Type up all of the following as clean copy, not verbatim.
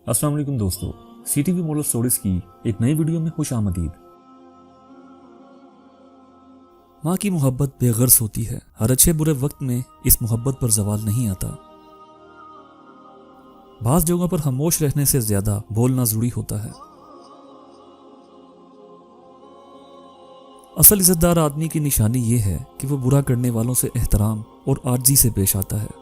अस्सलाम वालेकुम दोस्तों, CTV मॉडल स्टोरीज की एक नई वीडियो में खुश आमदीद। माँ की मोहब्बत बेगर्ज होती है। हर अच्छे बुरे वक्त में इस मोहब्बत पर जवाल नहीं आता। बास जगहों पर खामोश रहने से ज्यादा बोलना जरूरी होता है। असल इज्जतदार आदमी की निशानी ये है कि वो बुरा करने वालों से एहतराम और आजिज़ी से पेश आता है।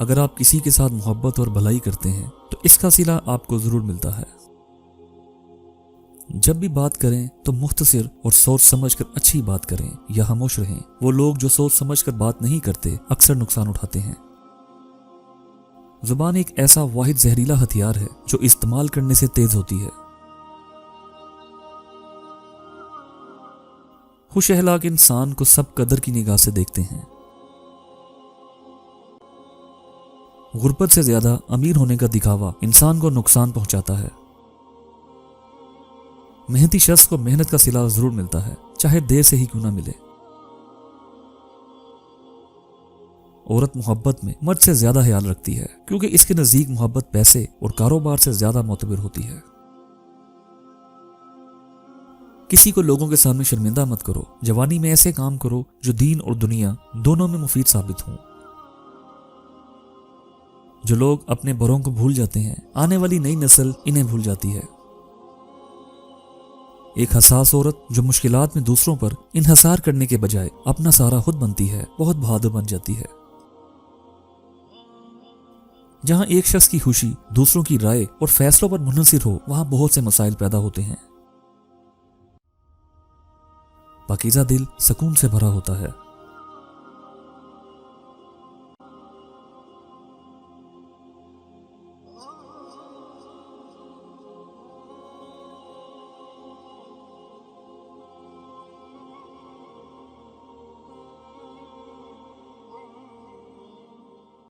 अगर आप किसी के साथ मोहब्बत और भलाई करते हैं तो इसका सिला आपको जरूर मिलता है। जब भी बात करें तो मुख्तसर और सोच समझकर अच्छी बात करें या खामोश रहें। वो लोग जो सोच समझकर बात नहीं करते अक्सर नुकसान उठाते हैं। जुबान एक ऐसा वाहिद जहरीला हथियार है जो इस्तेमाल करने से तेज होती है। खुश अखलाक इंसान को सब कदर की निगाह से देखते हैं। गुर्बत से ज्यादा अमीर होने का दिखावा इंसान को नुकसान पहुंचाता है। मेहनती शख्स को मेहनत का सिला जरूर मिलता है, चाहे देर से ही क्यों ना मिले। औरत मोहब्बत में मर्द से ज्यादा ख्याल रखती है क्योंकि इसके नजदीक मोहब्बत पैसे और कारोबार से ज्यादा मोतबर होती है। किसी को लोगों के सामने शर्मिंदा मत करो। जवानी में ऐसे काम करो जो दीन और दुनिया दोनों में मुफीद साबित हों। जो लोग अपने बड़ों को भूल जाते हैं, आने वाली नई नस्ल इन्हें भूल जाती है। एक हसास औरत जो मुश्किलात में दूसरों पर इन्हसार करने के बजाय अपना सहारा खुद बनती है, बहुत बहादुर बन जाती है। जहां एक शख्स की खुशी दूसरों की राय और फैसलों पर मुनहसिर हो, वहां बहुत से मसाइल पैदा होते हैं। पाकीज़ा दिल सुकून से भरा होता है।